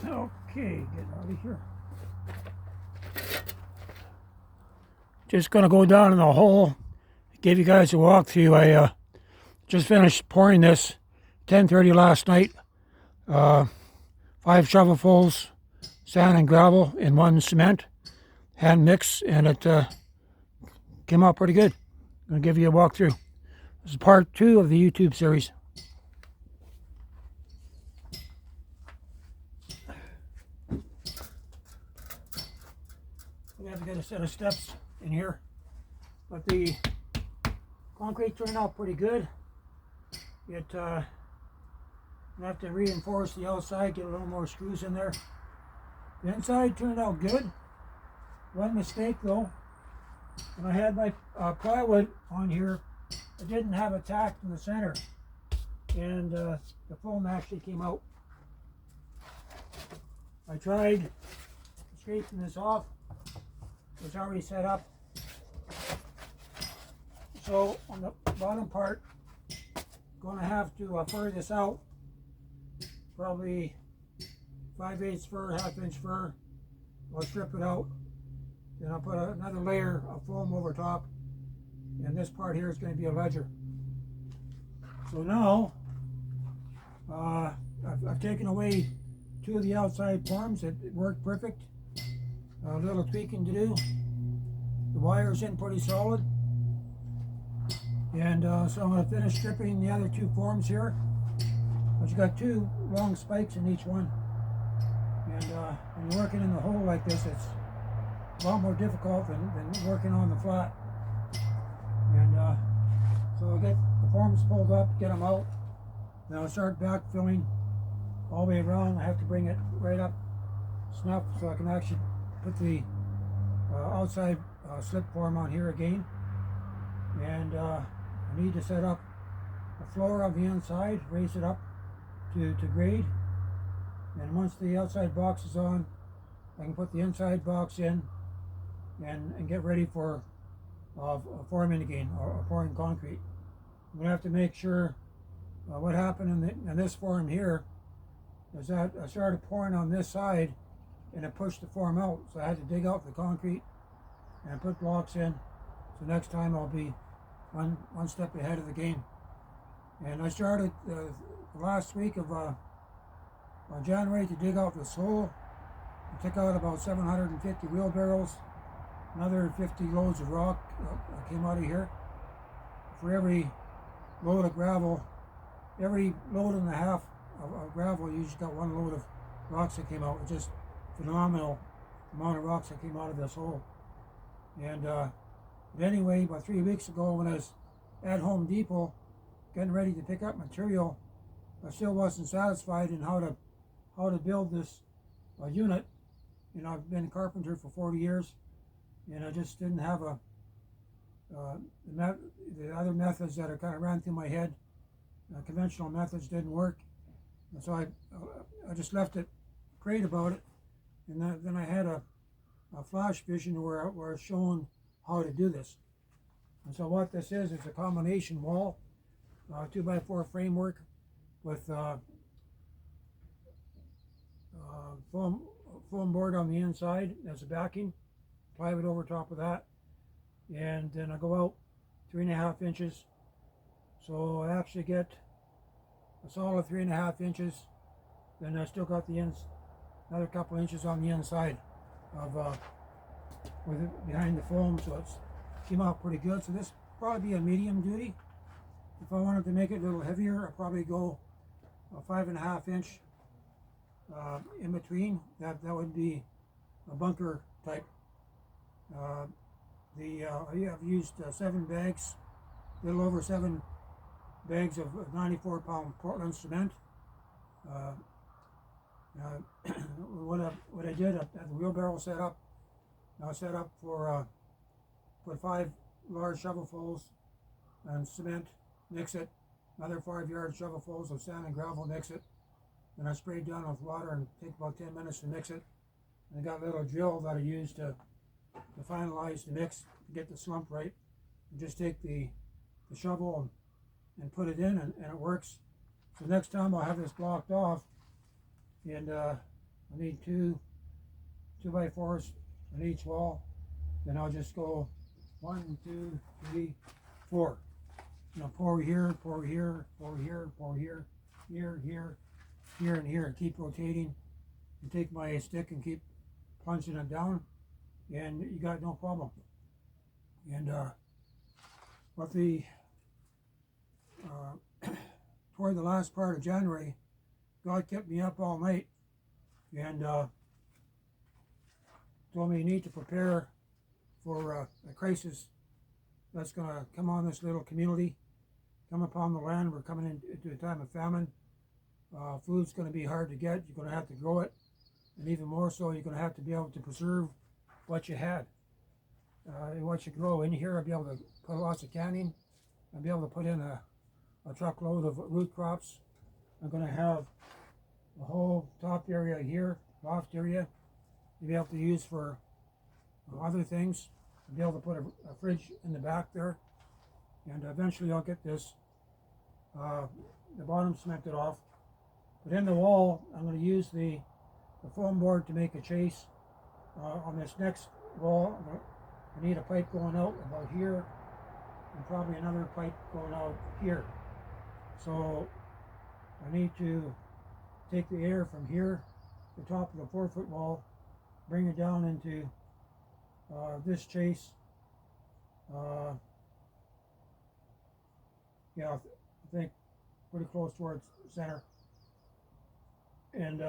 Okay, get out of here. Just gonna go down in the hole. Give you guys a walkthrough. I just finished pouring this 10:30 last night. 5 shovelfuls sand and gravel in 1 cement hand mix, and it came out pretty good. I'm gonna give you a walkthrough. This is part 2 of the YouTube series. We have to get a set of steps in here, but the concrete turned out pretty good. It I have to reinforce the outside, get a little more screws in there. The inside turned out good. One mistake though, when I had my plywood on here, I didn't have a tack in the center, and the foam actually came out. I tried scraping this off. It was already set up. So on the bottom part, I'm going to have to fur this out. Probably 5/8 fur, 1/2 inch fur. I'll strip it out. Then I'll put another layer of foam over top. And this part here is going to be a ledger. So now, I've taken away 2 of the outside forms. It worked perfect. A little tweaking to do. The wire's in pretty solid. And so I'm going to finish stripping the other 2 forms here. I've got 2 long spikes in each one. And when you're working in the hole like this, it's a lot more difficult than working on the flat. And so I'll get the forms pulled up, get them out. Then I'll start backfilling all the way around. I have to bring it right up snuff so I can actually put the outside slip form on here again. And I need to set up the floor on the inside, raise it up to grade. And once the outside box is on, I can put the inside box in and get ready for forming again, or pouring concrete. I'm going to have to make sure what happened in this form here is that I started pouring on this side and it pushed the form out. So I had to dig out the concrete and put blocks in. So next time I'll be one step ahead of the game. And I started the last week of January to dig out this hole. I took out about 750 wheelbarrows, another 50 loads of rock came out of here. For every load of gravel, every load and a half of gravel, you just got 1 load of rocks that came out. It's just phenomenal amount of rocks that came out of this hole. And but anyway, about 3 weeks ago when I was at Home Depot getting ready to pick up material, I still wasn't satisfied in how to build this unit. You know, I've been a carpenter for 40 years, and I just didn't have the other methods that are kind of ran through my head. Conventional methods didn't work, and so I just left it, prayed about it, and then I had a flash vision where I was shown how to do this. And so what this is a combination wall, 2x4 framework with foam board on the inside as a backing, plywood over top of that, and then I go out 3.5 inches. So I actually get a solid 3.5 inches. Then I still got another couple inches on the inside of behind the foam, so it's came out pretty good. So this probably be a medium duty. If I wanted to make it a little heavier, I'd probably go a 5.5 inch in between. That would be a bunker type. I've used 7 bags, a little over 7 bags of 94-pound Portland cement. What I did at the wheelbarrow setup, I set up for put 5 large shovelfuls and cement, mix it, another 5-yard shovelfuls of sand and gravel, mix it, and I sprayed down with water and take about 10 minutes to mix it. And I got a little drill that I used to finalize the mix, to get the slump right. You just take the shovel and put it in, and it works. So next time I'll have this blocked off, and I need two 2x4s on each wall. Then I'll just go 1, 2, 3, 4. You know, pour here, pour here, pour here, pour here, here, here, here, and here, and keep rotating. And take my stick and keep plunging it down, and you got no problem. And with the toward the last part of January, God kept me up all night and told me you need to prepare for a crisis that's going to come on this little community, come upon the land. We're coming into a time of famine. Food's going to be hard to get. You're going to have to grow it, and even more so, you're going to have to be able to preserve what you had. What you grow in here, I'll be able to put lots of canning. I'll be able to put in a truckload of root crops. I'm going to have the whole top area here, loft area, to be able to use for other things. I'll be able to put a fridge in the back there, and eventually I'll get this, the bottom cemented off. But in the wall, I'm going to use the foam board to make a chase. On this next wall, I need a pipe going out about here, and probably another pipe going out here. So I need to take the air from here, the top of the 4-foot wall, bring it down into this chase. Yeah, I think pretty close towards center. And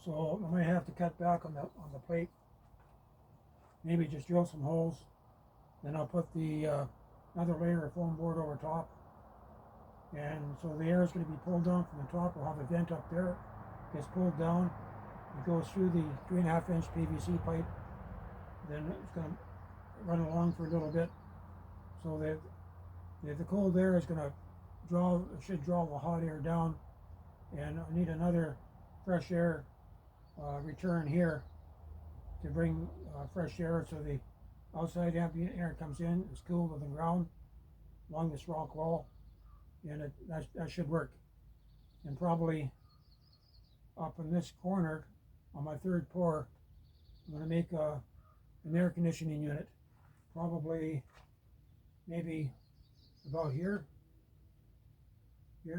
so I might have to cut back on the plate. Maybe just drill some holes. Then I'll put the another layer of foam board over top. And so the air is going to be pulled down from the top. We'll have a vent up there. It gets pulled down. It goes through the 3.5-inch PVC pipe. Then it's going to run along for a little bit. So the cold air is going to should draw the hot air down. And I need another fresh air return here to bring fresh air, so the outside ambient air comes in, it's cool to the ground along this rock wall, and that should work. And probably up in this corner on my third pour, I'm going to make an air conditioning unit, probably maybe about here, be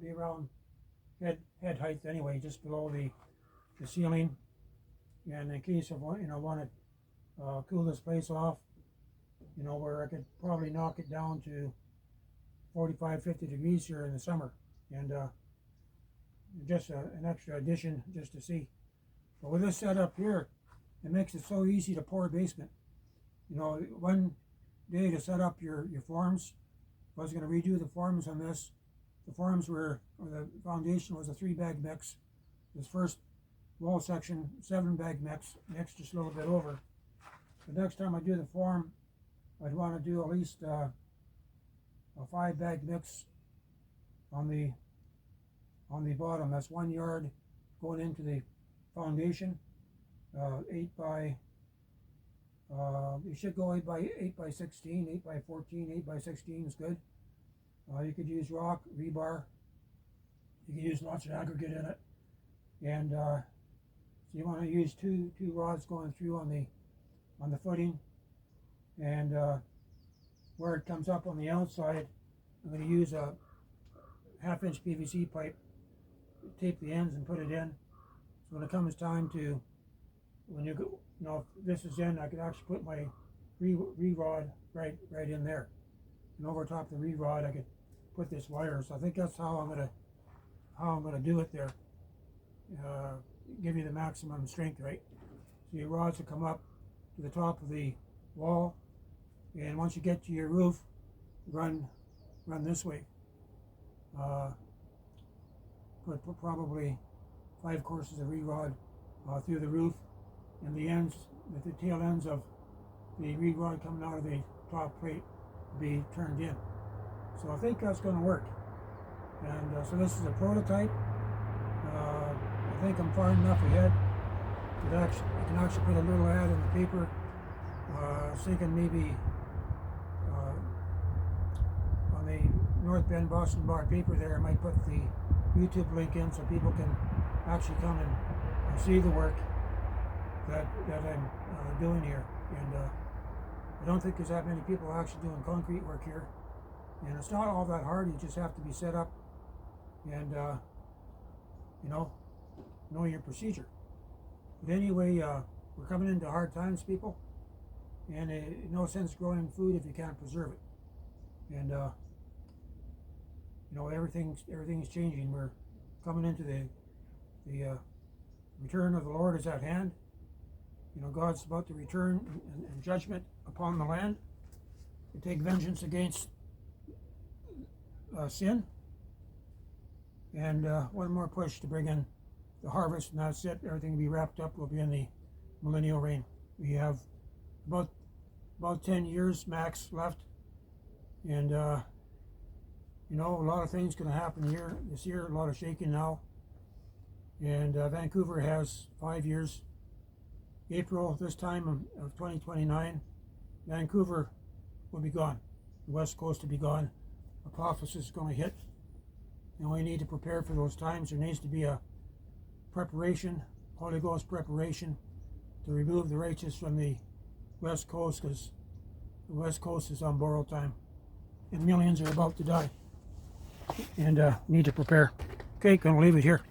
around head height anyway, just below the ceiling. And in case of want to cool this place off, where I could probably knock it down to 45-50 degrees here in the summer, and just an extra addition just to see. But with this setup here, it makes it so easy to pour a basement. One day to set up your forms, I was going to redo the forms on this. The forms the foundation was a 3-bag mix. This first wall section, 7-bag mix just a little bit over. The next time I do the form, I'd want to do at least a 5-bag mix on the bottom. That's 1 yard going into the foundation. 8 by you should go 8 by 16, 8 by 14, 8 by 16 is good. You could use rock, rebar. You could use lots of aggregate in it, and so you want to use two rods going through on the footing, and where it comes up on the outside, I'm going to use a 1/2-inch PVC pipe, tape the ends and put it in. So when it comes time to, when you go, if this is in, I could actually put my re-rod right in there, and over top the re-rod I could put this wire. So I think that's how I'm gonna do it there. Give you the maximum strength, right? So your rods will come up to the top of the wall, and once you get to your roof, run this way. Put probably 5 courses of re-rod through the roof, and the ends, the tail ends of the re-rod coming out of the top plate will be turned in. So I think that's going to work. And so this is a prototype. I think I'm far enough ahead that I can actually put a little ad in the paper. I was thinking maybe on the North Bend Boston Bar paper there, I might put the YouTube link in so people can actually come and see the work that I'm doing here. And I don't think there's that many people actually doing concrete work here. And it's not all that hard. You just have to be set up and, you know your procedure. But anyway, we're coming into hard times, people. And no sense growing food if you can't preserve it. And, everything's changing. We're coming into the return of the Lord is at hand. God's about to return in judgment upon the land to take vengeance against sin. And one more push to bring in the harvest, and that's it. Everything will be wrapped up. We'll be in the millennial reign. We have about 10 years max left, and a lot of things going to happen this year. A lot of shaking now, and Vancouver has 5 years. April this time of 2029, Vancouver will be gone. The West Coast will be gone. Apocalypse is going to hit, and we need to prepare for those times. There needs to be a preparation, Holy Ghost preparation, to remove the righteous from the West Coast, because the West Coast is on borrowed time, and millions are about to die, and need to prepare. Okay, gonna leave it here.